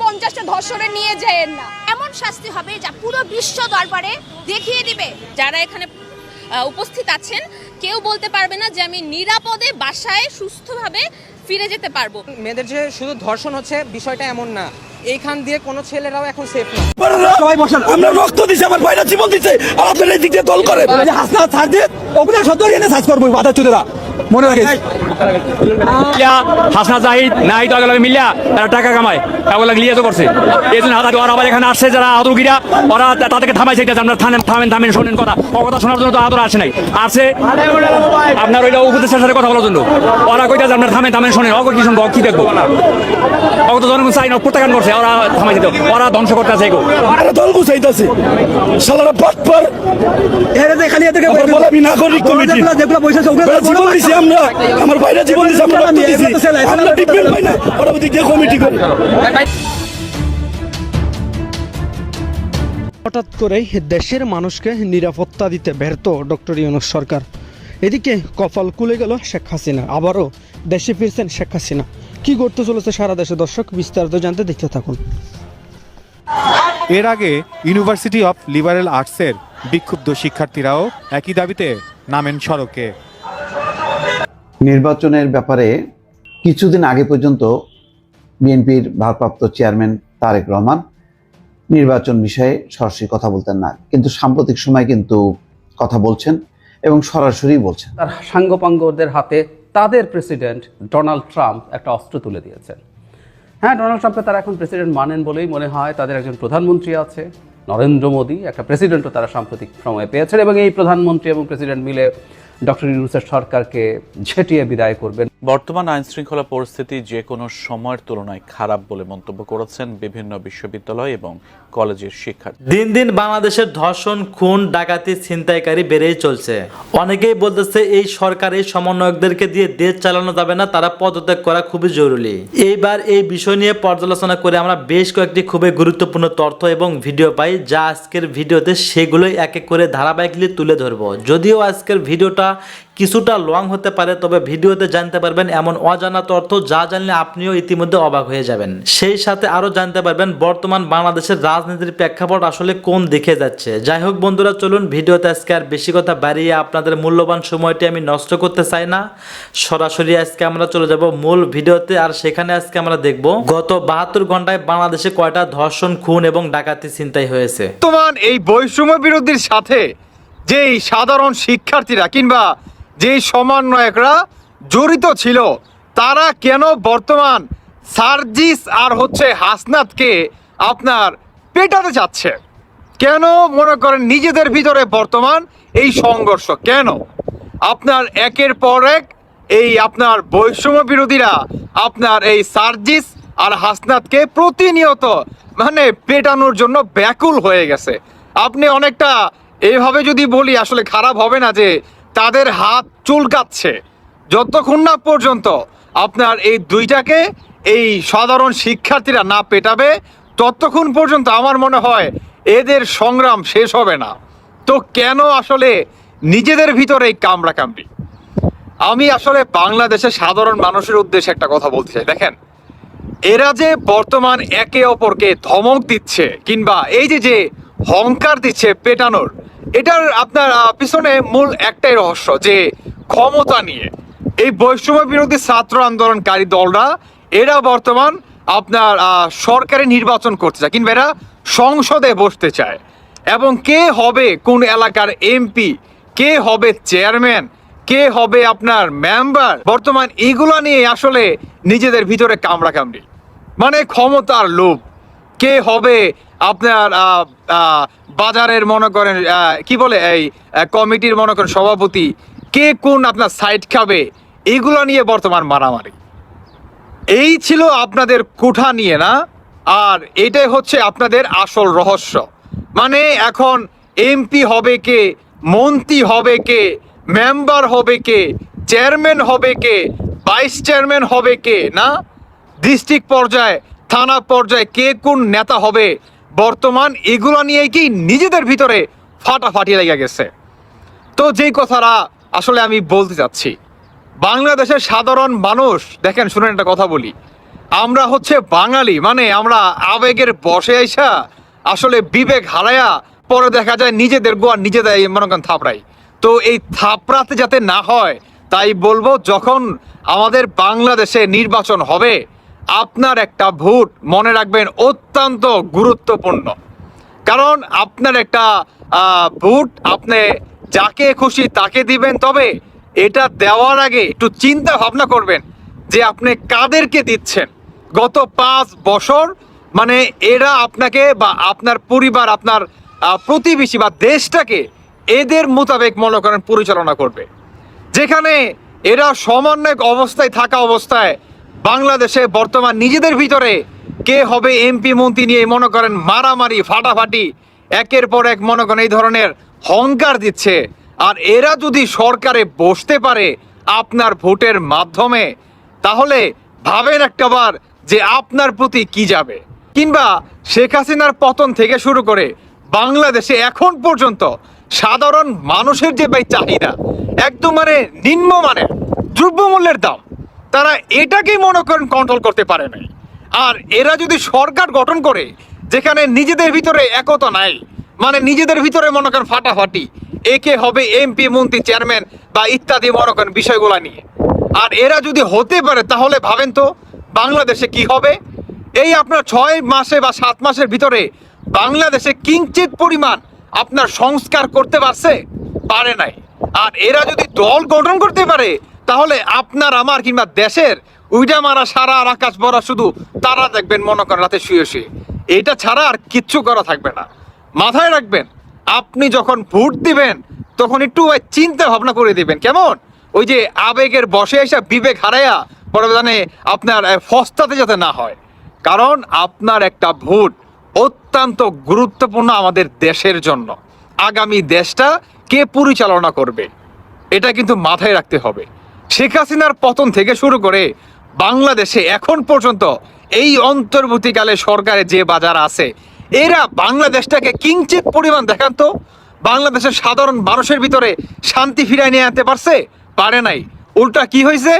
50টা ধর্ষণে নিয়ে যায়েন না। এমন শাস্তি হবে যা পুরো বিশ্ব দরবারে দেখিয়ে দিবে যারা এখানে উপস্থিত আছেন কেউ বলতে পারবে না যে আমি নিরাপদে বাসায় সুস্থভাবে ফিরে যেতে পারবো। মেয়েদের যে শুধু ধর্ষণ হচ্ছে বিষয়টা এমন না, এইখান দিয়ে কোনো ছেলেরাও এখন সেফ না। সবাই বসেন, আমরা রক্ত দিছি, আমার ভাইরা জীবন দিচ্ছে, আর আপনারা এই দিক দিয়ে দল করে হাসনা ছাড় দিয়ে ওগুলো সত্তর এনে সার্চ করবো বাধা চুদেরা মনে রাখে। হাসনা জাহিদ নাই তো আগে মিলিয়া তারা টাকা কামায় এগুলো লিয়ে তো করছে। এই জন্য হাজার ওরা আবার এখানে আসছে যারা আদরগিরা, ওরা তাদেরকে থামাইছে আমরা থামেন শোনেন কথা, কথা শোনার জন্য তো আদর আসে নাই, আসে আপনার ওইটা উপদেষ্টার সাথে কথা বলার জন্য। ওরা কইটা যে আপনার থামেন শোনেন, অগ কি শুনবো কি দেখবো, অগ তো জনগণ চাই না প্রত্যাখ্যান করছে, ওরা থামাইছে তো ওরা ধ্বংস করতে আছে এগো দল গুছাইতেছে শালারা পাটপার এরা যে খালি এদেরকে বলাবি নাগরিক কমিটি যেগুলো বসেছে ওগুলো জীবন দিছি আমরা, আমার ভাইরা জীবন দিছে, আমরা রক্ত দিছি, আমরা ডিপেন্ড পাই না, ওরা ওদিক দিয়ে কমিটি করে। হঠাৎ করেই দেশের মানুষকে নিরাপত্তা দিতে ব্যর্থ ডক্টর ইউনূস সরকার। এদিকে কপাল খুলে গেল শেখ হাসিনা, আবারও দেশে ফিরছেন শেখ হাসিনা। কি করতে চলেছে সারা দেশে দর্শক, বিস্তারিত জানতে দেখতে থাকুন। এর আগে ইউনিভার্সিটি অফ লিবারেল আর্টসের বিক্ষুব্ধ শিক্ষার্থীরাও একই দাবিতে নামেন সড়কে। নির্বাচনের ব্যাপারে কিছুদিন আগে পর্যন্ত বিএনপির ভারপ্রাপ্ত চেয়ারম্যান তারেক রহমান নির্বাচন বিষয়ে সরাসরি কথা বলতেন না, কিন্তু সাম্প্রতিক সময় কিন্তু কথা বলছেন এবং সরাসরি বলছেন। তার সাঙ্গপাঙ্গদের হাতে তাদের প্রেসিডেন্ট ডোনাল্ড ট্রাম্প একটা অস্ত্র তুলে দিয়েছেন। হ্যাঁ, ডোনাল্ড ট্রাম্পকে তারা এখন প্রেসিডেন্ট মানেন বলেই মনে হয়। তাদের একজন প্রধানমন্ত্রী আছে নরেন্দ্র মোদী, একটা প্রেসিডেন্টও তারা সাম্প্রতিক সময়ে পেয়েছেন, এবং এই প্রধানমন্ত্রী এবং প্রেসিডেন্ট মিলে ডক্টর ইউনূসের সরকারকে ঝেঁটিয়ে বিদায় করবেন। বর্তমান আইন শৃঙ্খলা পরিস্থিতি যে কোনো সময়ের তুলনায় খারাপ বলে মন্তব্য করেছেন বিভিন্ন বিশ্ববিদ্যালয় এবং কলেজের শিক্ষার্থী। দিন দিন বাংলাদেশের ধর্ষণ, খুন, ডাকাতি, ছিনতাইকারী বেড়েই চলছে। অনেকেই বলতেছে এই সরকার এই সমন্বয়কদেরকে দিয়ে দেশ চালানো যাবে না, তারা পদত্যাগ করা খুবই জরুরি। এইবার এই বিষয় নিয়ে পর্যালোচনা করে আমরা বেশ কয়েকটি খুবই গুরুত্বপূর্ণ তথ্য এবং ভিডিও পাই, যা আজকের ভিডিওতে সেগুলোই এক এক করে ধারাবাহিকলি তুলে ধরবো। যদিও আজকের ভিডিওটা কিছুটা লং হতে পারে, তবে ভিডিওতে জানতে পারবেন এমন অজানা তথ্য যা জানলে আপনিও ইতিমধ্যে অবাক হয়ে যাবেন। সেই সাথে আরো জানতে পারবেন বর্তমান বাংলাদেশের রাজনীতির প্রেক্ষাপট আসলে কোন দিকে যাচ্ছে। যাই হোক বন্ধুরা, চলুন ভিডিওতে আজকে আর বেশি কথা বাড়িয়ে আপনাদের মূল্যবান সময়টি আমি নষ্ট করতে চাই না। সরাসরি আজকে আমরা চলে যাব মূল ভিডিওতে, আর সেখানে আজকে আমরা দেখব গত 72 ঘন্টায় বাংলাদেশে কয়টা ধর্ষণ, খুন এবং ডাকাতি, ছিনতাই হয়েছে। বর্তমান এই বৈষম্য বিরোধীর সাথে যেই সাধারণ শিক্ষার্থীরা কিংবা যেই সমন্বয়করা জড়িত ছিল, তারা কেন বর্তমান সার্জিস আর হাসনাতকে আপনার পেটাতে চাচ্ছে? কেন মনে করেন নিজেদের ভিতরে বর্তমান এই সংঘর্ষ? কেন আপনার একের পর এক এই আপনার বৈষম্য বিরোধীরা আপনার এই সার্জিস আর হাসনাতকে প্রতিনিয়ত পেটানোর জন্য ব্যাকুল হয়ে গেছে? আপনি অনেকটা এইভাবে যদি বলি আসলে খারাপ হবে না যে তাদের হাত চুলকাচ্ছে যতক্ষণ না পর্যন্ত আপনার এই দুইটাকে এই সাধারণ শিক্ষার্থীরা না পেটাবে, ততক্ষণ পর্যন্ত আমার মনে হয় এদের সংগ্রাম শেষ হবে না। তো কেন আসলে নিজেদের ভিতরে এই কামড়াকামড়ি? আমি আসলে বাংলাদেশের সাধারণ মানুষের উদ্দেশ্যে একটা কথা বলতে চাই। দেখেন, এরা যে বর্তমান একে অপরকে ধমক দিচ্ছে কিংবা এই যে হংকার দিচ্ছে পেটানোর, এটার আপনার পিছনে মূল একটাই রহস্য, যে ক্ষমতা নিয়ে এই বৈষম্য বিরোধী ছাত্র আন্দোলনকারী দলরা এরা বর্তমান আপনার সরকারি নির্বাচন করতে চায় কিংবা এরা সংসদে বসতে চায়, এবং কে হবে কোন এলাকার এমপি, কে হবে চেয়ারম্যান, কে হবে আপনার মেম্বার, বর্তমান এগুলা নিয়ে আসলে নিজেদের ভিতরে কামড়াকামড়ি, ক্ষমতার লোভ। কে হবে আপনার বাজারের মনে করেন কি বলে এই কমিটির মনে করেন সভাপতি, কে কোন আপনার সাইড খাবে, এগুলো নিয়ে বর্তমান মারামারি। এই ছিল আপনাদের কোঠা নিয়ে, না? আর এটাই হচ্ছে আপনাদের আসল রহস্য। এখন এমপি হবে কে, মন্ত্রী হবে কে, মেম্বার হবে কে, চেয়ারম্যান হবে কে, ভাইস চেয়ারম্যান হবে কে, না? ডিস্ট্রিক্ট পর্যায়ে, থানা পর্যায়ে কে কোন নেতা হবে, বর্তমান এগুলো নিয়েই কি নিজেদের ভিতরে ফাটাফাটি লেগে গেছে। তো যেই কথাটা আসলে আমি বলতে চাচ্ছি, বাংলাদেশের সাধারণ মানুষ, দেখেন শুনেন একটা কথা বলি, আমরা হচ্ছে বাঙালি, মানে আমরা আবেগের বসে আইসা আসলে বিবেক হারায়া পরে দেখা যায় নিজেদের গোয়া নিজেদের মনে করেন থাপড়াই। তো এই থাপড়াতে যাতে না হয় তাই বলবো, যখন আমাদের বাংলাদেশে নির্বাচন হবে আপনার একটা ভোট মনে রাখবেন অত্যন্ত গুরুত্বপূর্ণ। কারণ আপনার একটা ভোট আপনি যাকে খুশি তাকে দিবেন, তবে এটা দেওয়ার আগে একটু চিন্তা ভাবনা করবেন যে আপনি কাদেরকে দিচ্ছেন। গত 5 বছর মানে এরা আপনাকে বা আপনার পরিবার, আপনার প্রতিবেশী বা দেশটাকে এদের মোতাবেক মনে করেন পরিচালনা করবে, যেখানে এরা সমন্বয়ক অবস্থায় থাকা অবস্থায় বাংলাদেশে বর্তমান নিজেদের ভিতরে কে হবে এমপি মন্ত্রী নিয়ে মনে করেন মারামারি ফাটাফাটি একের পর এক মনে করেন এই ধরনের হংকার দিচ্ছে। আর এরা যদি সরকারে বসতে পারে আপনার ভোটের মাধ্যমে, তাহলে ভাবেন একটাবার যে আপনার প্রতি কি যাবে। কিংবা শেখ হাসিনার পতন থেকে শুরু করে বাংলাদেশে এখন পর্যন্ত সাধারণ মানুষের যে ভাই চাহিদা একদম মানে নিম্নমানের দ্রব্যমূল্যের দাম, তারা এটাকেই মনে করেন কন্ট্রোল করতে পারে নাই। আর এরা যদি সরকার গঠন করে যেখানে নিজেদের ভিতরে একতা নাই, মানে নিজেদের ভিতরে মনে করেন ফাটাফাটি, একে হবে এমপি মন্ত্রী চেয়ারম্যান বা ইত্যাদি মনে করেন বিষয়গুলো নিয়ে, আর এরা যদি হতে পারে তাহলে ভাবেন তো বাংলাদেশে কি হবে। এই আপনার 6 মাসে বা 7 মাসের ভিতরে বাংলাদেশে কিঞ্চিত পরিমাণ আপনার সংস্কার করতে পারে নাই। আর এরা যদি দল গঠন করতে পারে তাহলে আপনার আমার কিংবা দেশের উইডা মারা সারা আর আকাশ ভরা শুধু তারা দেখবেন মনে করেন রাতে শুয়ে শুয়ে, এটা ছাড়া আর কিচ্ছু করা থাকবে না। মাথায় রাখবেন আপনি যখন ভোট দিবেন তখন একটু চিন্তা ভাবনা করে দিবেন, কেমন ওই যে আবেগের বসে এসে বিবেক হারাইয়া পরবর্তীতে আপনার ফস্তাতে যাতে না হয়। কারণ আপনার একটা ভোট অত্যন্ত গুরুত্বপূর্ণ আমাদের দেশের জন্য। আগামী দেশটা কে পরিচালনা করবে এটা কিন্তু মাথায় রাখতে হবে। শেখ হাসিনার পতন থেকে শুরু করে বাংলাদেশে এখন পর্যন্ত এই অন্তর্বর্তীকালে সরকারে যে বাজার আছে, এরা বাংলাদেশটাকে কিঞ্চিত পরিমাণ দেখান তো বাংলাদেশের সাধারণ মানুষের ভিতরে শান্তি ফিরিয়ে নিয়ে আনতে পারে নাই। উল্টা কি হয়েছে,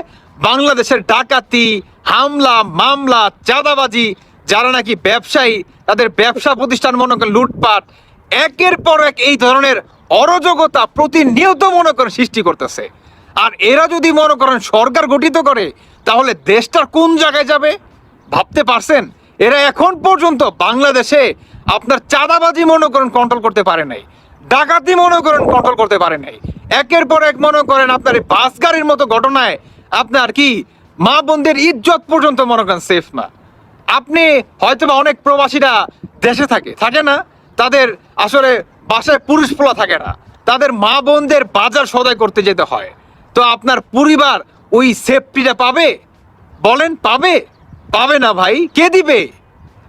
বাংলাদেশের ডাকাতি, হামলা, মামলা, চাঁদাবাজি, যারা নাকি ব্যবসায়ী তাদের ব্যবসা প্রতিষ্ঠান মনে করেন লুটপাট, একের পর এক এই ধরনের অরাজকতা প্রতিনিয়ত মনে করেন সৃষ্টি করতেছে। আর এরা যদি মনে করেন সরকার গঠিত করে তাহলে দেশটার কোন জায়গায় যাবে ভাবতে পারছেন? এরা এখন পর্যন্ত বাংলাদেশে আপনার চাঁদাবাজি মনে করেন কন্ট্রোল করতে পারে নাই, ডাকাতি মনে করেন কন্ট্রোল করতে পারে নাই, একের পর এক মনে করেন আপনার এই বাস গাড়ির মতো ঘটনায় আপনার কি মা বোনদের ইজ্জত পর্যন্ত মনে করেন সেফ না। আপনি হয়তো বা অনেক প্রবাসীরা দেশে থাকে না, তাদের আসলে বাসায় পুরুষ পোলা থাকে না, তাদের মা বোনদের বাজার সদাই করতে যেতে হয়। তো আপনার পরিবার ওই সেফটিটা পাবে? বলেন পাবে না ভাই, কে দিবে?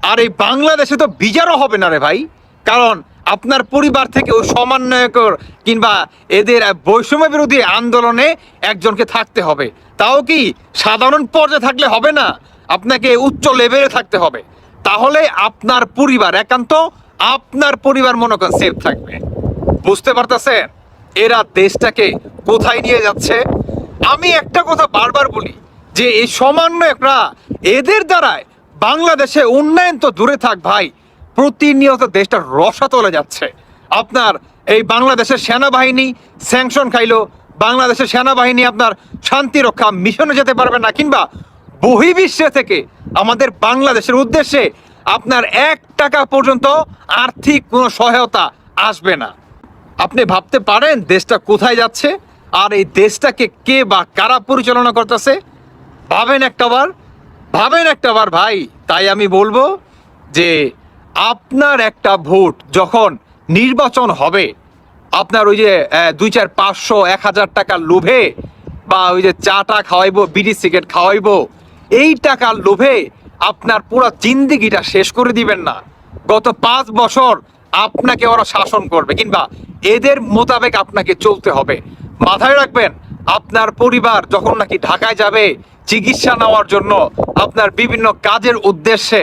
আর এই বাংলাদেশে তো বিচারও হবে না রে ভাই, কারণ আপনার পরিবার থেকে ওই সমন্বয়কর কিংবা এদের বৈষম্য বিরোধী আন্দোলনে একজনকে থাকতে হবে। তাও কি সাধারণ পর্যায়ে থাকলে হবে না, আপনাকে উচ্চ লেভেলে থাকতে হবে। তাহলে আপনার পরিবার, একান্ত আপনার পরিবার মনে করেন সেফ থাকবে। বুঝতে পারতেছেন এরা দেশটাকে কোথায় নিয়ে যাচ্ছে? আমি একটা কথা বারবার বলি যে এই সমন্বয়করা, এদের দ্বারায় বাংলাদেশে উন্নয়ন তো দূরে থাক ভাই, প্রতিনিয়ত দেশটা রসাতলে যাচ্ছে। আপনার এই বাংলাদেশের সেনাবাহিনী স্যাংশন খাইলো, বাংলাদেশের সেনাবাহিনী আপনার শান্তি রক্ষা মিশনে যেতে পারবে না, কিংবা বহির্বিশ্বে থেকে আমাদের বাংলাদেশের উদ্দেশ্যে আপনার 1 টাকা পর্যন্ত আর্থিক কোনো সহায়তা আসবে না। আপনি ভাবতে পারেন দেশটা কোথায় যাচ্ছে? আর এই দেশটাকে কে বা কারা পরিচালনা করতেছে? ভাবেন একটাবার ভাই। তাই আমি বলবো যে আপনার একটা ভোট যখন নির্বাচন হবে, আপনার ওই যে 2, 4, 500, 1000 টাকার লোভে বা ওই যে চাটা খাওয়াইবো, বিড়ি সিগারেট খাওয়াইবো, এই টাকার লোভে আপনার পুরো জিন্দিগিটা শেষ করে দিবেন না। গত 5 বছর আপনাকে ওরা শাসন করবে, কিংবা এদের মোতাবেক আপনাকে চলতে হবে। মাথায় রাখবেন আপনার পরিবার যখন নাকি ঢাকায় যাবে চিকিৎসা নেওয়ার জন্য, আপনার বিভিন্ন কাজের উদ্দেশ্যে,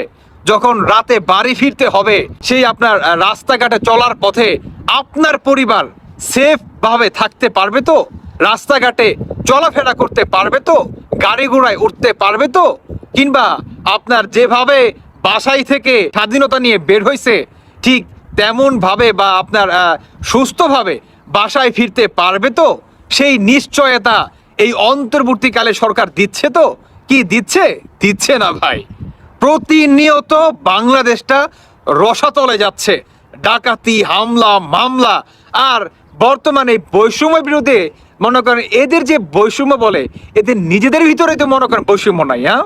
যখন রাতে বাড়ি ফিরতে হবে, সেই আপনার রাস্তাঘাটে চলার পথে আপনার পরিবার সেফ ভাবে থাকতে পারবে তো? রাস্তাঘাটে চলাফেরা করতে পারবে তো? গাড়ি ঘোড়ায় উঠতে পারবে তো? কিংবা আপনার যেভাবে বাসায় থেকে স্বাধীনতা নিয়ে বের হয়েছে ঠিক তেমন ভাবে বা আপনার সুস্থভাবে বাসায় ফিরতে পারবে তো? সেই নিশ্চয়তা এই অন্তর্বর্তীকালে সরকার দিচ্ছে তো? কি দিচ্ছে? দিচ্ছে না ভাই। প্রতিনিয়ত বাংলাদেশটা রসাতলে যাচ্ছে, ডাকাতি, হামলা, মামলা। আর বর্তমানে বৈষম্য বিরোধে মনে করেন এদের যে বৈষম্য বলে, এদের নিজেদের ভিতরে তো মনে করেন বৈষম্য নাই। হ্যাঁ,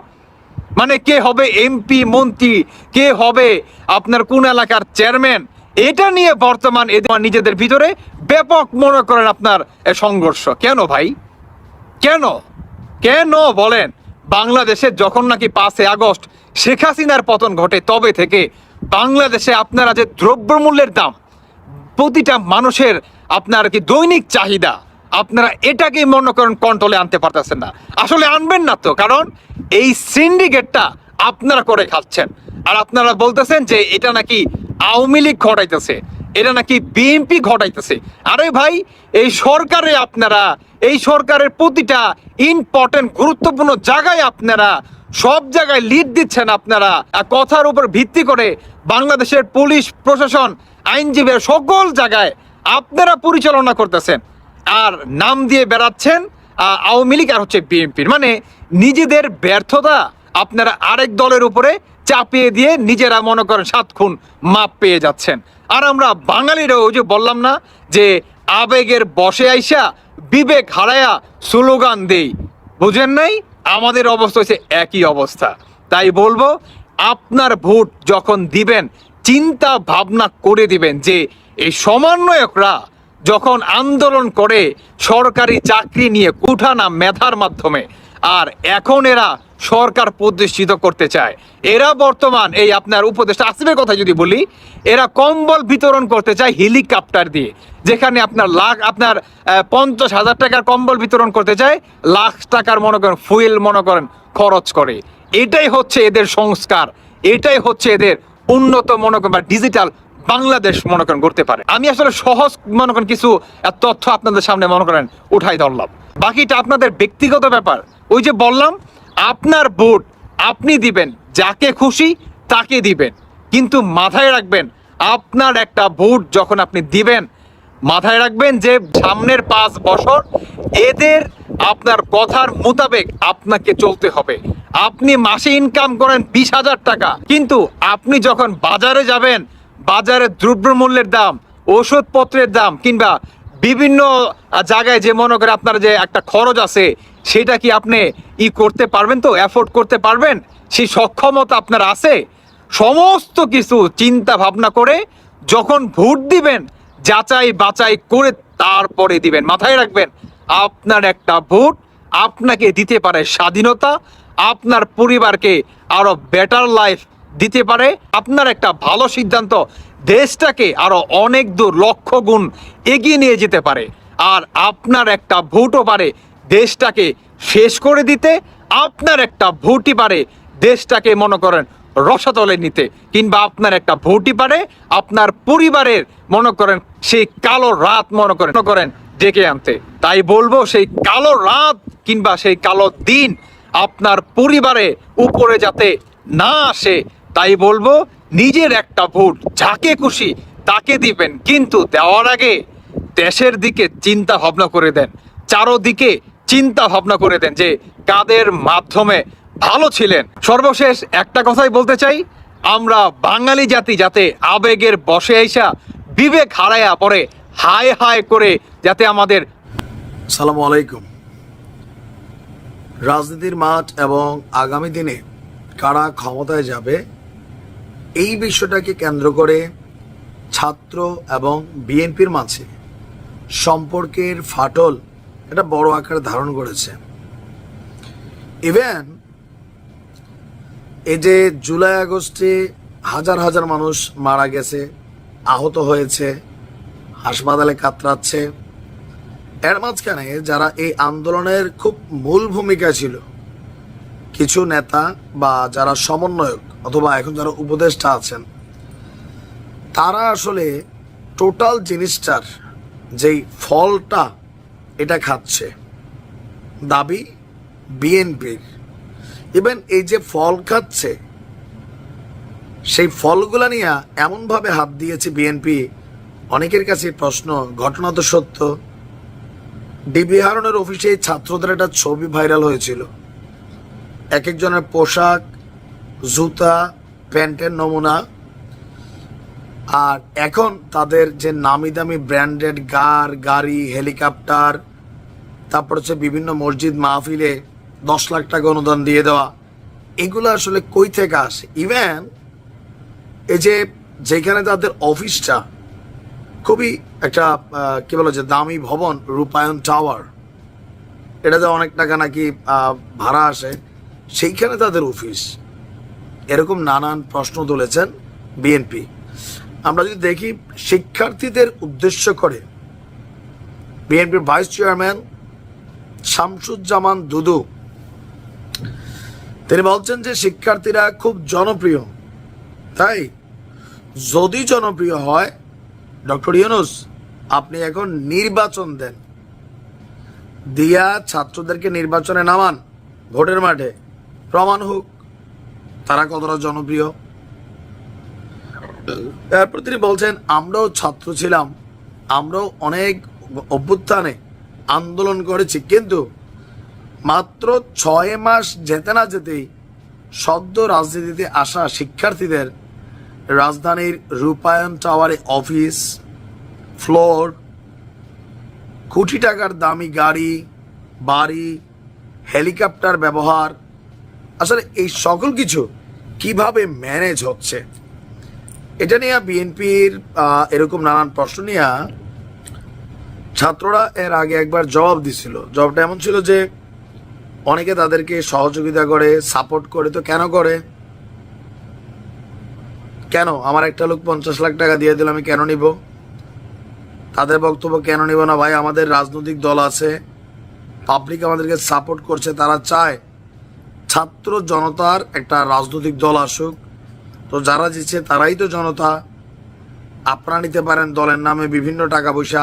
মানে কে হবে এমপি, মন্ত্রী, কে হবে আপনার কোন এলাকার চেয়ারম্যান, এটা নিয়ে বর্তমান এদের নিজেদের ভিতরে ব্যাপক মনে করেন আপনার সংঘর্ষ। কেন ভাই? কেন কেন বলেন? বাংলাদেশে যখন নাকি 5 আগস্ট শেখ হাসিনার পতন ঘটে তবে থেকে বাংলাদেশে আপনারা যে দ্রব্যমূল্যের দাম, প্রতিটা মানুষের আপনার কি দৈনিক চাহিদা, আপনারা এটাকে মনে করেন কন্ট্রোলে আনতে পারতেছেন না। আসলে আনবেন না তো, কারণ এই সিন্ডিকেটটা আপনারা করে খাচ্ছেন। আর আপনারা বলতেছেন যে এটা নাকি আওয়ামী লীগ ঘটাইতেছে, এটা নাকি বিএনপি ঘটাইতেছে। আরে ভাই, এই সরকারে আপনারা, এই সরকারের প্রতিটা ইম্পর্টেন্ট গুরুত্বপূর্ণ জায়গায় আপনারা সব জায়গায় লিড দিচ্ছেন। আপনারা কথার উপর ভিত্তি করে বাংলাদেশের পুলিশ প্রশাসন, আইনজীবী সকল জায়গায় আপনারা পরিচালনা করতেছেন, আর নাম দিয়ে বেড়াচ্ছেন আওয়ামী লীগ আর হচ্ছে বিএনপির। মানে নিজেদের ব্যর্থতা আপনারা আরেক দলের উপরে চাপিয়ে দিয়ে নিজেরা মনে করেন 7 খুন মাপ পেয়ে যাচ্ছেন। আর আমরা বাঙালিরা ওই যে বললাম না যে আবেগের বসে আইসা বিবেক হারায়া স্লোগান দেই, বুঝেন নাই? আমাদের অবস্থা হচ্ছে একই অবস্থা। তাই বলবো, আপনার ভোট যখন দিবেন চিন্তা ভাবনা করে দিবেন যে এই সমন্বয়করা যখন আন্দোলন করে সরকারি চাকরি নিয়ে কুঠানা মেধার মাধ্যমে, আর এখন এরা সরকার প্রতিষ্ঠিত করতে চায়। এরা বর্তমান এই আপনার উপদেষ্টা আসিফের কথা যদি বলি, এরা কম্বল বিতরণ করতে চায় হেলিকপ্টার দিয়ে, যেখানে আপনার 50,000 টাকার কম্বল বিতরণ করতে চায়, লাখ টাকার মনে করেন ফুয়েল মনে করেন খরচ করে। এটাই হচ্ছে এদের সংস্কার, এটাই হচ্ছে এদের উন্নত মনে করেন বা ডিজিটাল বাংলাদেশ মনে করেন করতে পারে। আমি আসলে সহজ মনে করেন কিছু তথ্য আপনাদের সামনে মনে করেন উঠাই ধরলাম, বাকিটা আপনাদের ব্যক্তিগত ব্যাপার। ওই যে বললাম, আপনার ভোট আপনি দিবেন, যাকে খুশি তাকে দিবেন, কিন্তু মাথায় রাখবেন আপনার একটা ভোট যখন আপনি দিবেন, মাথায় রাখবেন যে সামনের 5 বছর এদের আপনার কথার মোতাবেক আপনাকে চলতে হবে। আপনি মাসে ইনকাম করেন 20,000 টাকা, কিন্তু আপনি যখন বাজারে যাবেন, বাজারে দ্রব্যমূল্যের দাম, ওষুধপত্রের দাম কিংবা বিভিন্ন জায়গায় যে মনে করে আপনার যে একটা খরচ আছে, সেটা কি আপনি করতে পারবেন? তো অ্যাফোর্ড করতে পারবেন? সেই সক্ষমতা আপনার আছে? সমস্ত কিছু চিন্তা ভাবনা করে যখন ভোট দিবেন, যাচাই বাছাই করে তারপরে দিবেন। মাথায় রাখবেন, আপনার একটা ভোট আপনাকে দিতে পারে স্বাধীনতা, আপনার পরিবারকে আরো বেটার লাইফ দিতে পারে, আপনার একটা ভালো সিদ্ধান্ত দেশটাকে আরো অনেক দূর লক্ষ গুণ এগিয়ে নিয়ে যেতে পারে। আর আপনার একটা ভোটও পারে দেশটাকে শেষ করে দিতে, আপনার একটা ভোটই পারে দেশটাকে মনে করেন রসাতলে নিতে, কিংবা আপনার একটা ভোটই পারে আপনার পরিবারের মনে করেন সেই কালো রাত মনে করেন ডেকে আনতে। তাই বলবো, সেই কালো রাত কিংবা সেই কালো দিন আপনার পরিবারে উপরে যাতে না আসে, তাই বলবো নিজের একটা ভোট যাকে খুশি তাকে দিবেন, কিন্তু দেওয়ার আগে দেশের দিকে চিন্তা ভাবনা করে দেন, চারোদিকে চিন্তা ভাবনা করে দেন যে কাদের মাধ্যমে ভালো ছিলেন। সর্বশেষ একটা কথাই বলতে চাই, আমরা বাঙালি জাতি যাতে আবেগের বসে আইসা বিবেক হারায়া পরে হায় হায় করে যাতে আমাদের। সালামু আলাইকুম। রাজনীতির মাঠ এবং আগামী দিনে কারা ক্ষমতায় যাবে, এই বিষয়টাকে কেন্দ্র করে ছাত্র এবং বিএনপির মাঝে সম্পর্কের ফাটল এটা বড় আকার ধারণ করেছে। ইভেন এই যে জুলাই আগস্টে হাজার হাজার মানুষ মারা গেছে, আহত হয়েছে, হাসপাতালে কাতরাচ্ছে, এর মাঝখানে যারা এই আন্দোলনের খুব মূল ভূমিকা ছিল, কিছু নেতা বা যারা সমন্বয়ক অথবা এখন যারা উপদেষ্টা আছেন, তারা আসলে টোটাল জিনিসটার যেই ফলটা এটা খাচ্ছে। দাবি বিএনপির, ইভেন এই যে ফল খাচ্ছে, সেই ফলগুলা নিয়ে এমনভাবে হাত দিয়েছে বিএনপি, অনেকের কাছে প্রশ্ন। ঘটনা তো সত্য। ডিবি হারুনের অফিসে ছাত্রদের একটা ছবি ভাইরাল হয়েছিল, এক একজনের পোশাক, জুতা, প্যান্টের নমুনা, আর এখন তাদের যে নামি দামি ব্র্যান্ডেড গাড়ি, হেলিকপ্টার, তারপর হচ্ছে বিভিন্ন মসজিদ মাহফিলে 10 লাখ টাকা অনুদান দিয়ে দেওয়া, এগুলো আসলে কই থেকে আসে? ইভেন এই যে যেখানে তাদের অফিসটা খুবই একটা কি বলে যে দামি ভবন, রূপায়ণ টাওয়ার, এটাতে অনেক টাকা নাকি ভাড়া আসে, সেইখানে তাদের অফিস। এরকম নানান প্রশ্ন তুলেছেন বিএনপি। আমরা যদি দেখি শিক্ষার্থীদের উদ্দেশ্য করে বিএনপির ভাইস চেয়ারম্যান শামসুজ্জামান দুদু তিনি বলছেন যে শিক্ষার্থীরা খুব জনপ্রিয়, তাই যদি জনপ্রিয় হয় ডক্টর ইউনূস আপনি এখন নির্বাচন দেন, দিয়া ছাত্রদেরকে নির্বাচনে নামান, ভোটের মাঠে প্রমাণ হোক তারা কতটা জনপ্রিয়। তারপর তিনি বলছেন আমরাও ছাত্র ছিলাম, আমরাও অনেক অভ্যুত্থানে আন্দোলন করেছি, কিন্তু মাত্র 6 মাস যেতে না যেতেই সদ্য রাজনীতিতে আসা শিক্ষার্থীদের রাজধানীর রূপায়ণ টাওয়ারে অফিস, ফ্লোর, কোটি টাকার দামি গাড়ি, বাড়ি, হেলিকপ্টার ব্যবহার, আসলে এই সকল কিছু কিভাবে ম্যানেজ হচ্ছে, এটা নিয়ে বিএনপির এরকম নানান প্রশ্ন নিয়ে ছাত্ররা এর আগে একবার জবাব দিছিল। জবাবটা এমন ছিল যে অনেকে তাদেরকে সহযোগিতা করে, সাপোর্ট করে, তো কেন করে? কেন আমার একটা লোক 50 লাখ টাকা দিয়ে দিল, আমি কেন নিব? তাদের বক্তব্য, কেন নিব না ভাই, আমাদের রাজনৈতিক দল আছে, পাবলিক আমাদেরকে সাপোর্ট করছে, তারা চায় ছাত্র জনতার একটা রাজনৈতিক দল আসুক, তো যারা জিতছে তারাই তো জনতা, আপনারা নিতে পারেন দলের নামে বিভিন্ন টাকা পয়সা,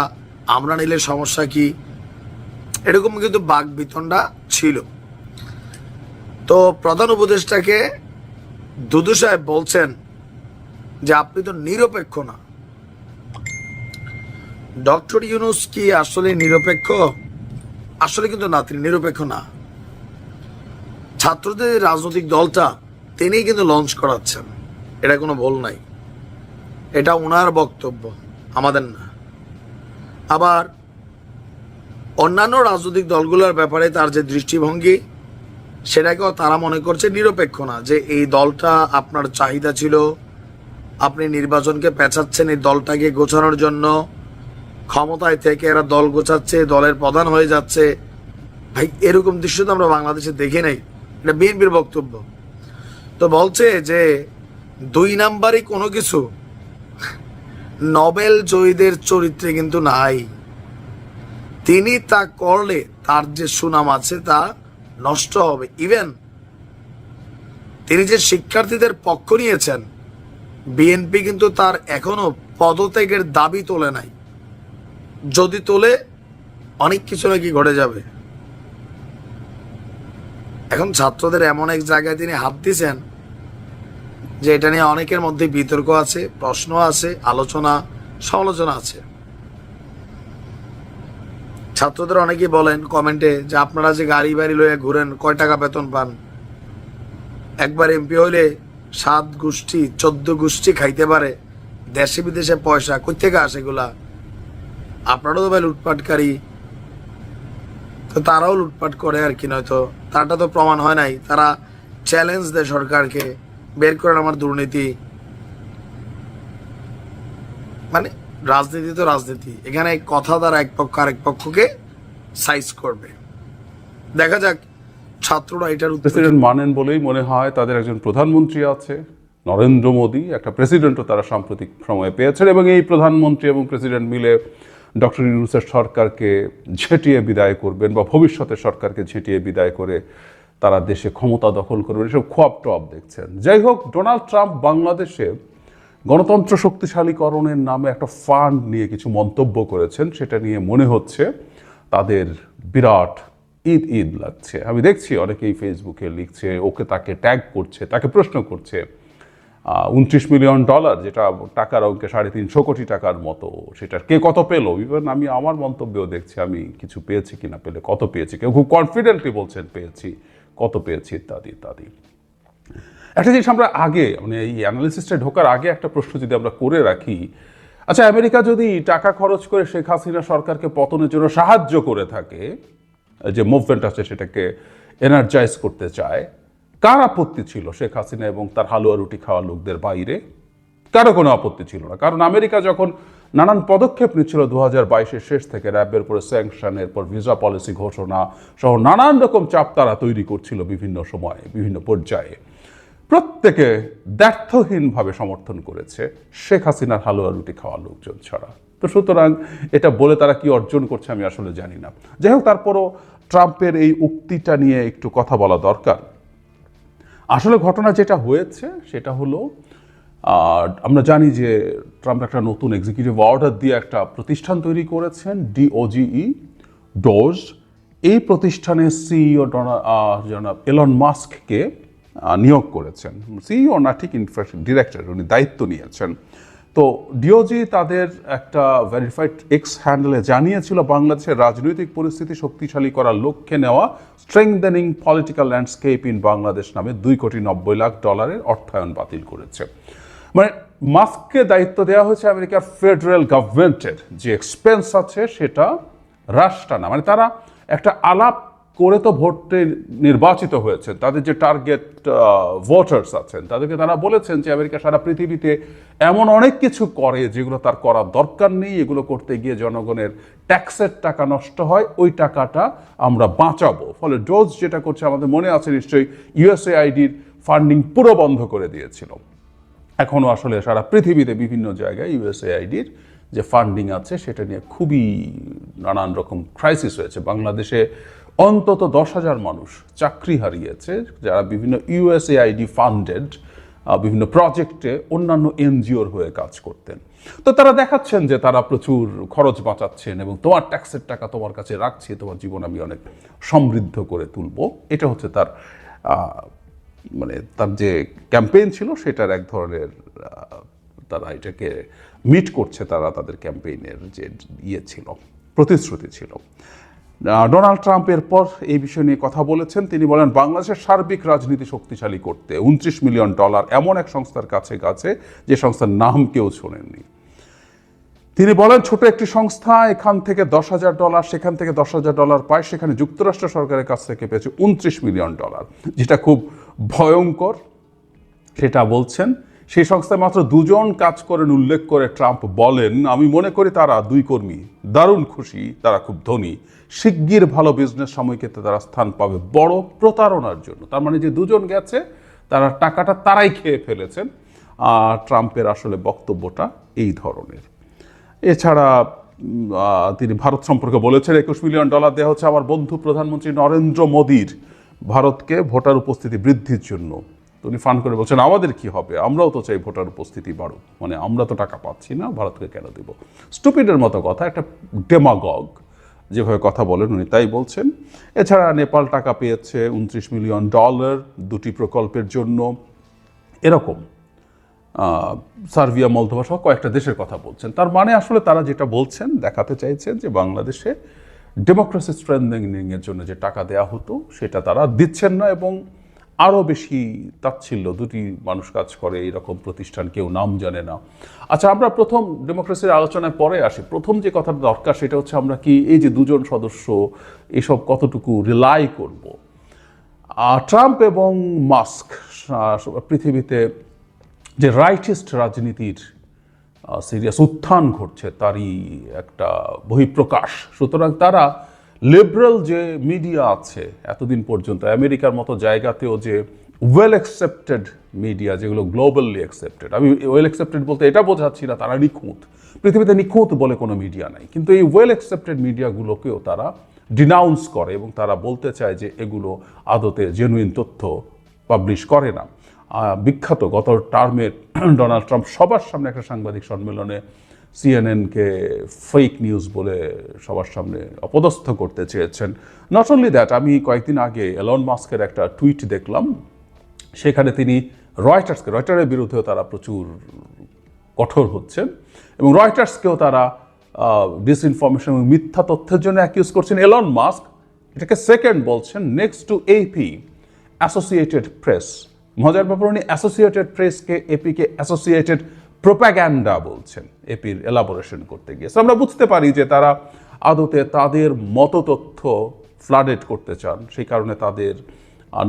আমরা নিলে সমস্যা কি? এরকম কিন্তু বাক বিতণ্ডা ছিল। তো প্রধান উপদেষ্টাকে দুদু সাহেব বলছেন যে আপনি তো নিরপেক্ষ না। ডক্টর ইউনূস কি আসলে নিরপেক্ষ? আসলে কিন্তু না, তিনি নিরপেক্ষ না। ছাত্রদের রাজনৈতিক দলটা তিনি কিন্তু লঞ্চ করাচ্ছেন, এটা কোনো ভুল নাই, এটা ওনার বক্তব্য, আমাদের না। আবার অন্যান্য রাজনৈতিক দলগুলোর ব্যাপারে তার যে দৃষ্টিভঙ্গি, সেটাকেও তারা মনে করছে নিরপেক্ষ না, যে এই দলটা আপনার চাহিদা ছিল, আপনি নির্বাচনকে পেঁচাচ্ছেন এই দলটাকে গোছানোর জন্য, ক্ষমতায় থেকে এরা দল গোছাচ্ছে, দলের প্রধান হয়ে যাচ্ছে। ভাই এরকম দৃশ্য তো আমরা বাংলাদেশে দেখি নাই, এটা বিএনপির বক্তব্য। তো বলছে যে 2 নাম্বারই কোনো কিছু নোবেল জয়ীদের চরিত্রে কিন্তু নাই, তিনি তা করলে তার যে সুনাম আছে তা নষ্ট হবে। ইভেন তিনি যে শিক্ষার্থীদের পক্ষ নিয়েছেন, বিএনপি কিন্তু তার এখনো পদত্যাগের দাবি তোলে নাই, যদি তোলে অনেক কিছু নাকি ঘটে যাবে। এখন ছাত্রদের এমন এক জায়গায় তিনি হাত দিয়েছেন যে এটা নিয়ে অনেকের মধ্যে বিতর্ক আছে, প্রশ্ন আছে, আলোচনা সমালোচনা আছে। ছাত্রদের অনেকেই বলেন কমেন্টে যে আপনারা যে গাড়ি বাড়ি লইয়া ঘুরেন, কয় টাকা বেতন পান? একবার এমপি হইলে 7 গোষ্ঠী 14 গোষ্ঠী খাইতে পারে, দেশে বিদেশে পয়সা কই থেকে আসে এগুলা? আপনারাও তো ভাই লুটপাটকারী, তো তারাও লুটপাট করে আর কি, নয়তো তারটা তো প্রমাণ হয় নাই। তারা চ্যালেঞ্জ দেয় সরকারকে, বের করেন আমার দুর্নীতি। মানে রাজনীতি তো রাজনীতি, এখানে কথা দ্বারা এক পক্ষ আরেক পক্ষকে সাইজ করবে। দেখা যাক ছাত্ররা এটার প্রেসিডেন্ট মানেন বলেই মনে হয় তাদের একজন প্রধানমন্ত্রী আছে, নরেন্দ্র মোদী, একটা প্রেসিডেন্টও তারা সাম্প্রতিক সময়ে পেয়েছেন, এবং এই প্রধানমন্ত্রী এবং প্রেসিডেন্ট মিলে ডক্টর ইউনূসের সরকারকে ঝেঁটিয়ে বিদায় করবেন, বা ভবিষ্যতের সরকারকে ঝেঁটিয়ে বিদায় করে তারা দেশে ক্ষমতা দখল করবেন, এসব খোয়াব টোয়াব দেখছেন। যাই হোক, ডোনাল্ড ট্রাম্প বাংলাদেশে গণতন্ত্র শক্তিশালীকরণের নামে একটা ফান্ড নিয়ে কিছু মন্তব্য করেছেন, সেটা নিয়ে মনে হচ্ছে তাদের বিরাট ঈদ ঈদ লাগছে। আমি দেখছি অনেকেই ফেসবুকে লিখছে, ওকে তাকে ট্যাগ করছে, তাকে প্রশ্ন করছে। $29 মিলিয়ন, যেটা টাকার অঙ্কে 350 কোটি টাকার মতো, সেটার কে কত পেলো। ইভেন আমি আমার মন্তব্যেও দেখছি আমি কিছু পেয়েছি কিনা, পেলে কত পেয়েছি, কেউ খুব কনফিডেন্টলি বলছেন পেয়েছি, কত পেয়েছি ইত্যাদি ইত্যাদি। একটা জিনিস আমরা আগে মানে এই অ্যানালিসিসটা ঢোকার আগে একটা প্রশ্ন যদি আমরা করে রাখি, আচ্ছা আমেরিকা যদি টাকা খরচ করে শেখ হাসিনা সরকারকে পতনের জন্য সাহায্য করে থাকে, যে মুভমেন্ট আছে সেটাকে এনার্জাইজ করতে চায়, কার আপত্তি ছিল শেখ হাসিনা এবং তার হালুয়া রুটি খাওয়া লোকদের বাইরে? কারো কোনো আপত্তি ছিল না। কারণ আমেরিকা যখন নানান পদক্ষেপ নিচ্ছিল 2022-এর শেষ থেকে, র্যাবের পরে স্যাংশনের পর ভিসা পলিসি ঘোষণা সহ নানান রকম চাপ তারা তৈরি করছিল বিভিন্ন সময়ে, বিভিন্ন পর্যায়ে, প্রত্যেকে দ্ব্যর্থহীনভাবে সমর্থন করেছে শেখ হাসিনার হালুয়া রুটি খাওয়া লোকজন ছাড়া। তো সুতরাং এটা বলে তারা কি অর্জন করছে আমি আসলে জানি না। যাই হোক, তারপরও ট্রাম্পের এই উক্তিটা নিয়ে একটু কথা বলা দরকার। আসলে ঘটনা যেটা হয়েছে সেটা হলো, আমরা জানি যে ট্রাম্প একটা নতুন এক্সিকিউটিভ অর্ডার দিয়ে একটা প্রতিষ্ঠান তৈরি করেছেন, DOGE। এই প্রতিষ্ঠানের সিইও জনাব এলন মাস্ককে নিয়োগ করেছেন। সিইও না, ঠিক ইনফ্যাক্ট ডিরেক্টর, উনি দায়িত্ব নিয়েছেন। তো DOGE তাদের একটা ভেরিফাইড এক্স হ্যান্ডেলে জানিয়েছিল বাংলাদেশের রাজনৈতিক পরিস্থিতি শক্তিশালী করার লক্ষ্যে নেওয়া strengthening political landscape in Bangladesh নামে $2.90 কোটি অর্থায়ন বাতিল করেছে। মানে মাস্ককে দায়িত্ব দেওয়া হয়েছে আমেরিকার ফেডারেল গভর্নমেন্টের যে এক্সপেন্স আছে সেটা হ্রাস টানা। মানে তারা একটা আলাপ করে তো ভোটে নির্বাচিত হয়েছেন, তাদের যে টার্গেট ভোটার্স আছেন তাদেরকে তারা বলেছেন যে আমেরিকা সারা পৃথিবীতে এমন অনেক কিছু করে যেগুলো তার করার দরকার নেই, এগুলো করতে গিয়ে জনগণের ট্যাক্সের টাকা নষ্ট হয়, ওই টাকাটা আমরা বাঁচাবো। ফলে ডোজ যেটা করছে, আমাদের মনে আছে নিশ্চয়ই, USAIDর ফান্ডিং পুরো বন্ধ করে দিয়েছিল। এখনও আসলে সারা পৃথিবীতে বিভিন্ন জায়গায় USAIDর যে ফান্ডিং আছে সেটা নিয়ে খুবই নানান রকম ক্রাইসিস হয়েছে। বাংলাদেশে অন্তত 10,000 মানুষ চাকরি হারিয়েছে যারা বিভিন্ন USAID ফান্ডেড বিভিন্ন প্রজেক্টে অন্যান্য NGOর হয়ে কাজ করতেন। তো তারা দেখাচ্ছেন যে তারা প্রচুর খরচ বাঁচাচ্ছেন এবং তোমার ট্যাক্সের টাকা তোমার কাছে রাখছি, তোমার জীবন আমি অনেক সমৃদ্ধ করে তুলবো। এটা হচ্ছে তার মানে তার যে ক্যাম্পেইন ছিল সেটার এক ধরনের তারা এটাকে মিট করছে, তারা তাদের ক্যাম্পেইনের যে ছিল, প্রতিশ্রুতি ছিল। ডোনাল্ড ট্রাম্প এরপর এই বিষয় নিয়ে কথা বলেছেন। তিনি বলেন বাংলাদেশের সার্বিক রাজনীতি শক্তিশালী করতে $29 মিলিয়ন এমন এক সংস্থার কাছে গেছে যে সংস্থার নাম কেউ শোনেননি। তিনি বলেন ছোট একটি সংস্থা এখান থেকে $10,000, সেখান থেকে $10,000 পায়, সেখানে যুক্তরাষ্ট্র সরকারের কাছ থেকে পেয়েছে $29 মিলিয়ন, যেটা খুব ভয়ঙ্কর সেটা বলছেন। সেই সংস্থায় মাত্র 2 জন কাজ করেন উল্লেখ করে ট্রাম্প বলেন, আমি মনে করি তারা 2 কর্মী দারুণ খুশি, তারা খুব ধনী, শিগগির ভালো বিজনেস সময়ক্ষেত্রে তারা স্থান পাবে বড় প্রতারণার জন্য। তার মানে যে 2 জন গেছে তারা টাকাটা তারাই খেয়ে ফেলেছেন। ট্রাম্পের আসলে বক্তব্যটা এই ধরনের। এছাড়া তিনি ভারত সম্পর্কে বলেছেন $21 মিলিয়ন দেওয়া হচ্ছে আমার বন্ধু প্রধানমন্ত্রী নরেন্দ্র মোদীর ভারতকে ভোটার উপস্থিতি বৃদ্ধির জন্য। তো উনি ফান করে বলছেন আমাদের কি হবে, আমরাও তো চাই ভোটার উপস্থিতি বাড়ুক, মানে আমরা তো টাকা পাচ্ছি না, ভারতকে কেন দেব। স্টুপিডের মতো কথা, একটা ডেমাগগ যেভাবে কথা বলেন উনি তাই বলছেন। এছাড়া নেপাল টাকা পেয়েছে $29 মিলিয়ন 2টি প্রকল্পের জন্য, এরকম সার্বিয়া, মলদোভা সহ কয়েকটা দেশের কথা বলছেন। তার মানে আসলে তারা যেটা বলছেন, দেখাতে চাইছেন যে বাংলাদেশে ডেমোক্রেসি স্ট্রেংথেনিংয়ের জন্য যে টাকা দেওয়া হতো সেটা তারা দিচ্ছেন না, এবং আরও বেশি তাচ্ছিল্য, 2টি মানুষ কাজ করে এইরকম প্রতিষ্ঠান, কেউ নাম জানে না। আচ্ছা, আমরা প্রথম ডেমোক্রেসির আলোচনায় পরে আসি। প্রথম যে কথাটা দরকার সেটা হচ্ছে আমরা কি এই যে 2 জন সদস্য এসব কতটুকু রিলাই করব। ট্রাম্প এবং মাস্ক পৃথিবীতে যে রাইটিস্ট রাজনীতির সিরিয়াস উত্থান ঘটছে তারই একটা বহিঃপ্রকাশ। সুতরাং তারা লিবারেল যে মিডিয়া আছে এতদিন পর্যন্ত আমেরিকার মতো জায়গাতেও যে ওয়েল অ্যাকসেপ্টেড মিডিয়া, যেগুলো গ্লোবালি অ্যাকসেপ্টেড, আমি ওয়েল অ্যাকসেপ্টেড বলতে এটা বোঝাচ্ছি না তারা নিখুঁত, পৃথিবীতে নিখুঁত বলে কোনো মিডিয়া নাই, কিন্তু এই ওয়েল অ্যাকসেপ্টেড মিডিয়াগুলোকেও তারা ডিনাউন্স করে এবং তারা বলতে চায় যে এগুলো আদতে জেনুইন তথ্য পাবলিশ করে না। বিখ্যাত গত টার্মে ডোনাল্ড ট্রাম্প সবার সামনে একটা সাংবাদিক সম্মেলনে সিএনএনকে ফেক নিউজ বলে সবার সামনে অপদস্থ করতে চেয়েছেন। নট অনলি দ্যাট, আমি কয়েকদিন আগে এলন মাস্কের একটা টুইট দেখলাম, সেখানে তিনি রয়টারের বিরুদ্ধেও তারা প্রচুর কঠোর হচ্ছেন এবং রয়টার্সকেও তারা ডিসইনফরমেশন এবং মিথ্যা তথ্যের জন্য অ্যাকিউজ করছেন। এলন মাস্ক এটাকে সেকেন্ড বলছেন next to AP, Associated Press. মজার ব্যাপার, উনি অ্যাসোসিয়েটেড প্রেসকে, এপিকে অ্যাসোসিয়েটেড প্রোপাগ্যান্ডা বলছেন এপির এলাবোরেশন করতে গিয়ে। আমরা বুঝতে পারি যে তারা আদতে তাদের মতো তথ্য ফ্লাডেড করতে চান, সেই কারণে তাদের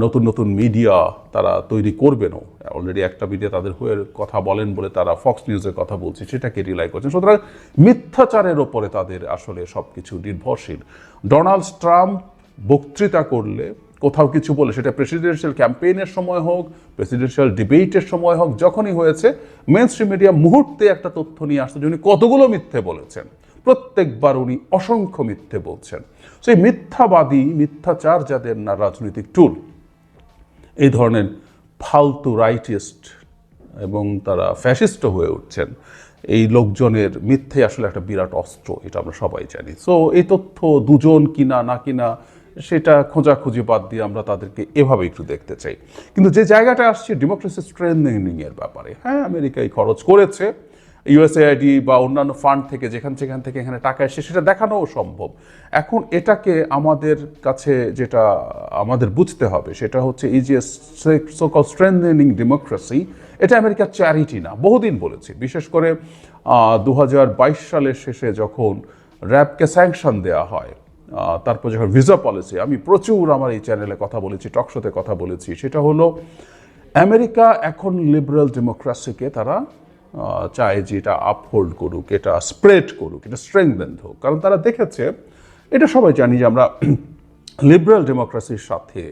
নতুন নতুন মিডিয়া তারা তৈরি করবেনও। অলরেডি একটা মিডিয়া তাদের হয়ে কথা বলেন বলে তারা ফক্স নিউজের কথা বলছে, সেটাকে রিলাই করছেন। সুতরাং মিথ্যাচারের ওপরে তাদের আসলে সব কিছু নির্ভরশীল। ডোনাল্ড ট্রাম্প বক্তৃতা করলে, কোথাও কিছু বলে, সেটা প্রেসিডেন্সিয়াল ক্যাম্পেইনের সময় হোক, প্রেসিডেন্সিয়াল ডিবেটের সময় হোক, যখনই হয়েছে মেইনস্ট্রিম মিডিয়া মুহূর্তে একটা তথ্য নিয়ে আসছে যে উনি কতগুলো মিথ্যে বলেছেন। প্রত্যেকবার উনি অসংখ্য মিথ্যে বলছেন। সেই মিথ্যাবাদী, মিথ্যাচার যাদের না রাজনৈতিক টুল, এই ধরনের ফালতু রাইটিস্ট এবং তারা ফ্যাসিস্ট হয়ে উঠছেন, এই লোকজনের মিথ্যে আসলে একটা বিরাট অস্ত্র, এটা আমরা সবাই জানি। সো এই তথ্য দুজন কিনা না কিনা সেটা খোঁজাখুঁজি বাদ দিয়ে আমরা তাদেরকে এভাবে একটু দেখতে চাই। কিন্তু যে জায়গাটা আসছে ডেমোক্রেসি স্ট্রেংথেনিং এর ব্যাপারে, হ্যাঁ আমেরিকায় খরচ করেছে, ইউএসএআইডি বা অন্যান্য ফান্ড থেকে যেখান থেকে এখানে টাকা এসে সেটা দেখানোও সম্ভব। এখন এটাকে আমাদের কাছে যেটা আমাদের বুঝতে হবে সেটা হচ্ছে এই যে সো-কল্ড স্ট্রেংথেনিং ডেমোক্রেসি, এটা আমেরিকার চ্যারিটি না, বহুদিন বলেছি। বিশেষ করে 2022 সালের শেষে যখন র্যাবকে স্যাংশন দেওয়া হয়, তারপর যখন ভিসা পলিসি, আমি প্রচুর আমার এই চ্যানেলে কথা বলেছি, টকশোতে কথা বলেছি, সেটা হলো আমেরিকা এখন লিবারেল ডেমোক্রেসিকে তারা চায় যে এটা আপহোল্ড করুক, এটা স্প্রেড করুক, এটা স্ট্রেংথেন হোক। কারণ তারা দেখেছে, এটা সবাই জানি যে আমরা লিবারেল ডেমোক্রেসির সাথে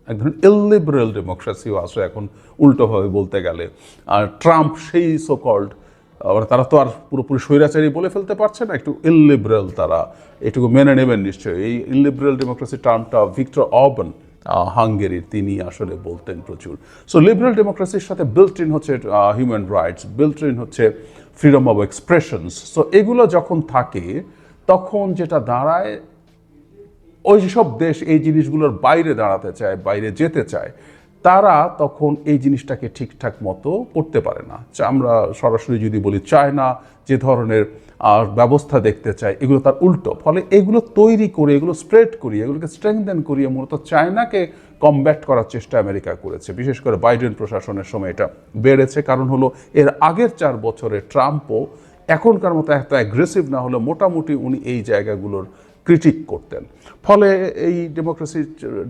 এক ধরনের ইললিবারেল ডেমোক্রেসিও আছে এখন উল্টোভাবে বলতে গেলে। আর ট্রাম্প সেই সোকল্ড, তারা তো আর পুরোপুরি স্বৈরাচারী বলে ফেলতে পারছে না, একটু ইললিবারেল, তারা এটুকু মেনে নেবেন নিশ্চয়ই। এই ইললিবারেল ডেমোক্রেসি টার্মটা ভিক্টর অরবান, হাঙ্গেরির, তিনি আসলে বলতেন প্রচুর। সো লিবারেল ডেমোক্রেসির সাথে বিল্ট ইন হচ্ছে হিউম্যান রাইটস, বিল্ট ইন হচ্ছে ফ্রিডম অফ এক্সপ্রেশনস। সো এগুলো যখন থাকে তখন যেটা দাঁড়ায়, ওই সব দেশ এই জিনিসগুলোর বাইরে দাঁড়াতে চায়, বাইরে যেতে চায়, তারা তখন এই জিনিসটাকে ঠিকঠাক মতো করতে পারে না। আমরা সরাসরি যদি বলি, চায়না যে ধরনের ব্যবস্থা দেখতে চায়, এগুলো তার উল্টো। ফলে এগুলো তৈরি করে, এগুলো স্প্রেড করিয়ে, এগুলোকে স্ট্রেংথেন করিয়ে মূলত চায়নাকে কমব্যাট করার চেষ্টা আমেরিকা করেছে। বিশেষ করে বাইডেন প্রশাসনের সময় এটা বেড়েছে। কারণ হলো এর আগের 4 বছরে ট্রাম্পও এখনকার মতো এত অ্যাগ্রেসিভ না হলে মোটামুটি উনি এই জায়গাগুলোর ক্রিটিক করতেন। ফলে এই ডেমোক্রেসি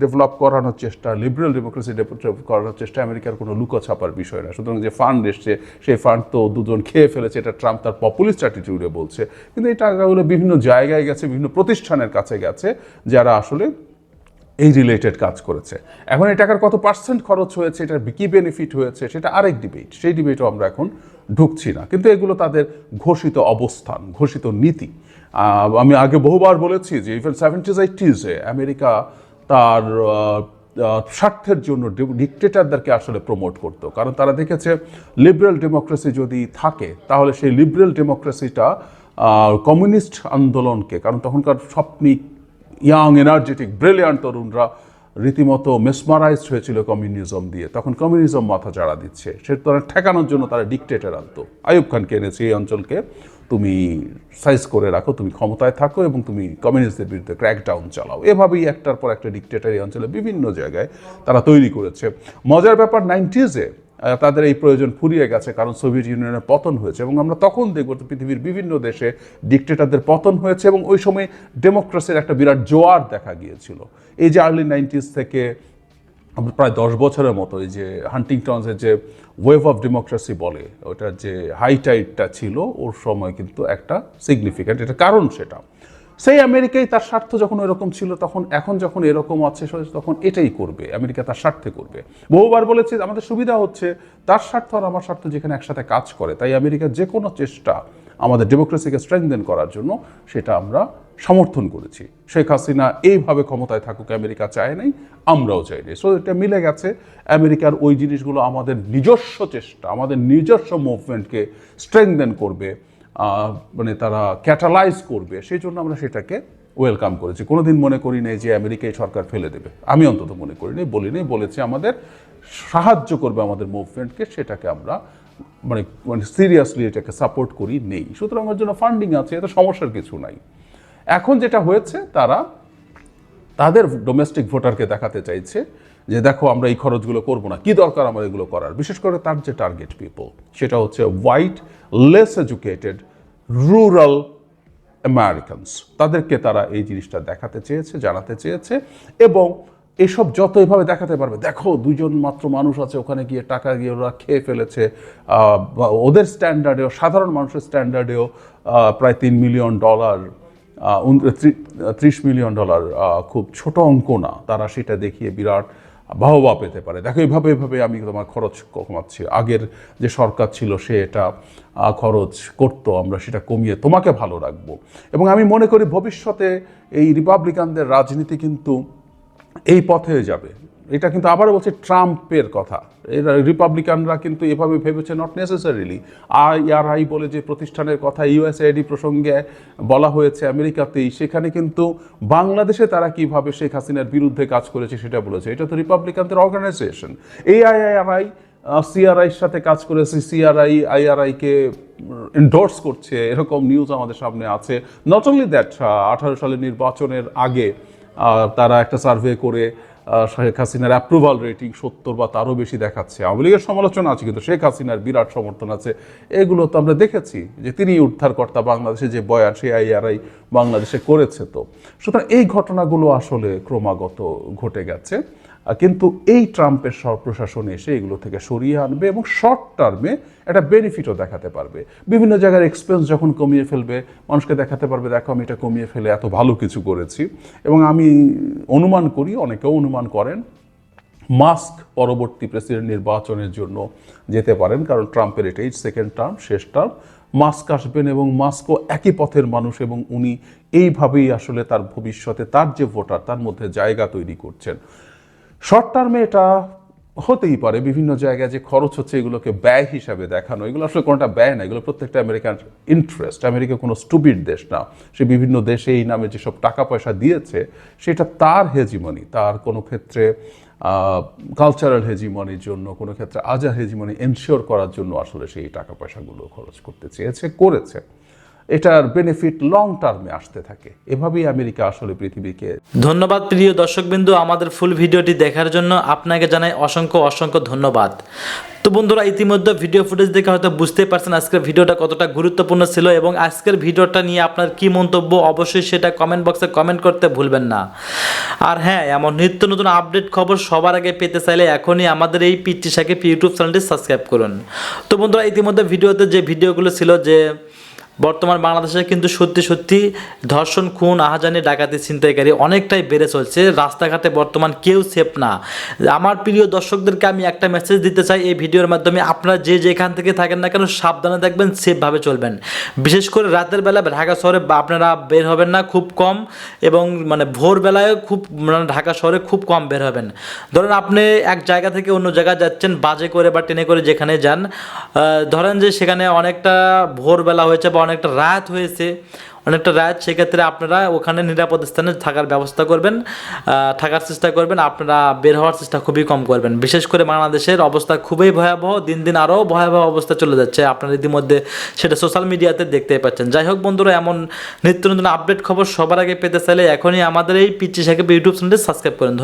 ডেভেলপ করানোর চেষ্টা, লিবারেল ডেমোক্রেসি ডেভেলপ করানোর চেষ্টা আমেরিকার কোনো লুকোছাপার বিষয় না। সুতরাং যে ফান্ড এসছে, সেই ফান্ড তো দুজন খেয়ে ফেলেছে, এটা ট্রাম্প তার পপুলিস্ট অ্যাটিটিউডে বলছে। কিন্তু এই টাকাগুলো বিভিন্ন জায়গায় গেছে, বিভিন্ন প্রতিষ্ঠানের কাছে গেছে যারা আসলে এই রিলেটেড কাজ করেছে। এখন এই টাকার কত পার্সেন্ট খরচ হয়েছে, এটার কি বেনিফিট হয়েছে, সেটা আরেক ডিবেট, সেই ডিবেটও আমরা এখন ঢুকছি না। কিন্তু এগুলো তাদের ঘোষিত অবস্থান, ঘোষিত নীতি। আমি আগে বহুবার বলেছি যে ইভেন 70s 80s আমেরিকা তার স্বার্থের জন্য ডিকটেটরদেরকে আসলে প্রমোট করতো। কারণ তারা দেখেছে লিবারেল ডেমোক্রেসি যদি থাকে তাহলে সেই লিবারেল ডেমোক্রেসিটা কমিউনিস্ট আন্দোলনকে, কারণ তখনকার স্বপ্নিক ইয়াং এনার্জেটিক ব্রিলিয়ান্ট তরুণরা রীতিমতো মেসমারাইজড হয়েছিল কমিউনিজম দিয়ে, তখন কমিউনিজম মাথা চাড়া দিচ্ছে, সে তারা ঠেকানোর জন্য তারা ডিকটেটর আনতো। আইয়ুব খানকে এনেছে, এই অঞ্চলকে তুমি সাইজ করে রাখো, তুমি ক্ষমতায় থাকো এবং তুমি কমিউনিস্টদের বিরুদ্ধে ক্র্যাকডাউন চালাও। এভাবেই একটার পর একটা ডিকটেটর এই অঞ্চলে বিভিন্ন জায়গায় তারা তৈরি করেছে। মজার ব্যাপার 90s তাদের এই প্রয়োজন ফুরিয়ে গেছে, কারণ সোভিয়েত ইউনিয়নের পতন হয়েছে এবং আমরা তখন দেখব পৃথিবীর বিভিন্ন দেশে ডিকটেটরদের পতন হয়েছে এবং ওই সময় ডেমোক্রেসির একটা বিরাট জোয়ার দেখা গিয়েছিল। এই যে আর্লি 90s থেকে প্রায় 10 বছরের মতো এই যে হান্টিংটনসের যে ওয়েভ অফ ডেমোক্রেসি বলে, ওটার যে হাইটাইটটা ছিল ওর সময় কিন্তু একটা সিগনিফিক্যান্ট, এটা কারণ সেটা সেই আমেরিকাই তার স্বার্থ যখন এরকম ছিল, তখন এখন যখন এরকম আছে তখন এটাই করবে, আমেরিকা তার স্বার্থে করবে। বহুবার বলেছি আমাদের সুবিধা হচ্ছে তার স্বার্থ আর আমার স্বার্থ যেখানে একসাথে কাজ করে, তাই আমেরিকার যে কোনো চেষ্টা আমাদের ডেমোক্রেসিকে স্ট্রেংথেন করার জন্য সেটা আমরা সমর্থন করেছি। শেখ হাসিনা এইভাবে ক্ষমতায় থাকুক আমেরিকা চায় নাই, আমরাও চাইনি। সো এটা মিলে গেছে। আমেরিকার ওই জিনিসগুলো আমাদের নিজস্ব চেষ্টা, আমাদের নিজস্ব মুভমেন্টকে স্ট্রেংথেন করবে, মানে তারা ক্যাটালাইজ করবে, সেই জন্য আমরা সেটাকে ওয়েলকাম করেছি। কোনোদিন মনে করি নাই যে আমেরিকা এই সরকার ফেলে দেবে, আমি অন্তত মনে করিনি, বলিনি, বলেছি আমাদের সাহায্য করবে আমাদের মুভমেন্টকে, সেটাকে আমরা মানে সিরিয়াসলি এটাকে সাপোর্ট করি নেই। সুতরাং ওর জন্য ফান্ডিং আছে, এতে সমস্যার কিছু নাই। এখন যেটা হয়েছে, তারা তাদের ডোমেস্টিক ভোটারকে দেখাতে চাইছে যে দেখো আমরা এই খরচগুলো করবো না, কি দরকার আমার এগুলো করার। বিশেষ করে তার যে টার্গেট পিপল সেটা হচ্ছে white, less educated, rural Americans. তাদেরকে তারা এই জিনিসটা দেখাতে চেয়েছে, জানাতে চেয়েছে, এবং এসব যত এভাবে দেখাতে পারবে, দেখো দুজন মাত্র মানুষ আছে ওখানে গিয়ে টাকা গিয়ে ওরা খেয়ে ফেলেছে, ওদের স্ট্যান্ডার্ডেও, সাধারণ মানুষের স্ট্যান্ডার্ডেও প্রায় $3 মিলিয়ন, $30 মিলিয়ন খুব ছোট অঙ্ক না, তারা সেটা দেখিয়ে বিরাট বাহবা পেতে পারে। দেখো এভাবে আমি তোমার খরচ কমাচ্ছি, আগের যে সরকার ছিল সে এটা খরচ করতো, আমরা সেটা কমিয়ে তোমাকে ভালো রাখবো। এবং আমি মনে করি ভবিষ্যতে এই রিপাবলিকানদের রাজনীতি কিন্তু এই পথে যাবে। এটা কিন্তু আবারও বলছে ট্রাম্পের কথা, এরা রিপাবলিকানরা কিন্তু এভাবে ভেবেছে নট নেসেসারিলি। IRI বলে যে প্রতিষ্ঠানের কথা USAID প্রসঙ্গে বলা হয়েছে আমেরিকাতেই, সেখানে কিন্তু বাংলাদেশে তারা কিভাবে শেখ হাসিনার বিরুদ্ধে কাজ করেছে সেটা বলেছে। এটা তো রিপাবলিকানদের অর্গানাইজেশন। এই IRI CRIর সাথে কাজ করেছে, CRI IRIকে এন্ডোর্স করছে, এরকম নিউজ আমাদের সামনে আছে। নট অনলি দ্যাট, 18 সালের নির্বাচনের আগে তারা একটা সার্ভে করে শেখ হাসিনার অ্যাপ্রুভাল রেটিং 70 বা তারও বেশি দেখাচ্ছে। আওয়ামী লীগের সমালোচনা আছে কিন্তু শেখ হাসিনার বিরাট সমর্থন আছে। এগুলো তো আমরা দেখেছি যে তিনি উদ্ধারকর্তা, বাংলাদেশে যে বয়ান সেই IRI বাংলাদেশে করেছে। তো সুতরাং এই ঘটনাগুলো আসলে ক্রমাগত ঘটে গেছে, কিন্তু এই ট্রাম্পের প্রশাসন এসে এগুলো থেকে সরিয়ে আনবে এবং শর্ট টার্মে একটা বেনিফিটও দেখাতে পারবে। বিভিন্ন জায়গার এক্সপেন্স যখন কমিয়ে ফেলবে, মানুষকে দেখাতে পারবে দেখো আমি এটা কমিয়ে ফেলে এত ভালো কিছু করেছি। এবং আমি অনুমান করি, অনেকেও অনুমান করেন, মাস্ক পরবর্তী প্রেসিডেন্ট নির্বাচনের জন্য যেতে পারেন, কারণ ট্রাম্পের এটাই সেকেন্ড টার্ম, শেষ টার্ম। মাস্ক আসবেন এবং মাস্কও একই পথের মানুষ, এবং উনি এইভাবেই আসলে তার ভবিষ্যতে তার যে ভোটার তার মধ্যে জায়গা তৈরি করছেন। শর্ট টার্মে এটা হতেই পারে, বিভিন্ন জায়গায় যে খরচ হচ্ছে এগুলোকে ব্যয় হিসাবে দেখানো, এগুলো আসলে কোনোটা ব্যয় না, এগুলো প্রত্যেকটা আমেরিকান ইন্টারেস্ট। আমেরিকা কোনো স্টুপিড দেশ না, সে বিভিন্ন দেশে এই নামে যেসব টাকা পয়সা দিয়েছে সেটা তার হেজিমনি, তার কোনো ক্ষেত্রে কালচারাল হেজিমনির জন্য, কোনো ক্ষেত্রে আজার হেজিমনি এনশিওর করার জন্য আসলে সেই টাকা পয়সাগুলো খরচ করতে চেয়েছে, করেছে। এটার বেনিফিট লং টার্মে আসতে থাকে। এভাবেই আমেরিকা আসলে পৃথিবীকে। ধন্যবাদ প্রিয় দর্শকবৃন্দ, আমাদের ফুল ভিডিওটি দেখার জন্য আপনাকে জানাই অসংখ্য অসংখ্য ধন্যবাদ। তো বন্ধুরা, ইতিমধ্যে ভিডিও ফুটেজ দেখে হয়তো বুঝতেই পারছেন আজকের ভিডিওটা কতটা গুরুত্বপূর্ণ ছিল, এবং আজকের ভিডিওটা নিয়ে আপনার কি মন্তব্য অবশ্যই সেটা কমেন্ট বক্সে কমেন্ট করতে ভুলবেন না। আর হ্যাঁ, এমন নিত্য নতুন আপডেট খবর সবার আগে পেতে চাইলে এখনই আমাদের এই পিচ্চি সাকিব ইউটিউব চ্যানেলটি সাবস্ক্রাইব করুন। তো বন্ধুরা, ইতিমধ্যে ভিডিওতে যে ভিডিওগুলো ছিল যে বর্তমান বাংলাদেশে কিন্তু সত্যি সত্যি ধর্ষণ, খুন, আহাজানি, ডাকাতি, ছিনতাইকারী অনেকটাই বেড়ে চলছে। রাস্তাঘাটে বর্তমান কেউ সেফ না। আমার প্রিয় দর্শকদেরকে আমি একটা মেসেজ দিতে চাই এই ভিডিওর মাধ্যমে, আপনারা যে যেখান থেকে থাকেন না কেন সাবধানে থাকবেন, সেফভাবে চলবেন। বিশেষ করে রাতের বেলা ঢাকা শহরে আপনারা বের হবেন না, খুব কম, এবং মানে ভোরবেলায় খুব ঢাকা শহরে খুব কম বের হবেন। ধরেন আপনি এক জায়গা থেকে অন্য জায়গায় যাচ্ছেন, বাজে করে বা ট্রেনে করে যেখানে যান, ধরেন যে সেখানে অনেকটা ভোরবেলা হয়েছে বা অনেকটা রাত হয়েছে, সেক্ষেত্রে আপনারা ওখানে নিরাপদ স্থানে থাকার ব্যবস্থা করবেন, থাকার চেষ্টা করবেন। আপনারা বের হওয়ার চেষ্টা খুবই কম করবেন। বিশেষ করে বাংলাদেশের অবস্থা খুবই ভয়াবহ, দিন দিন আরও ভয়াবহ অবস্থা চলে যাচ্ছে, আপনারা ইতিমধ্যে সেটা সোশ্যাল মিডিয়াতে দেখতেই পাচ্ছেন। যাই হোক বন্ধুরা, এমন নিত্য নতুন আপডেট খবর সবার আগে পেতে চাইলে এখনই আমাদের এই পিচ্চি সাকিব ইউটিউব চ্যানেলটি সাবস্ক্রাইব করুন। ধন্যবাদ।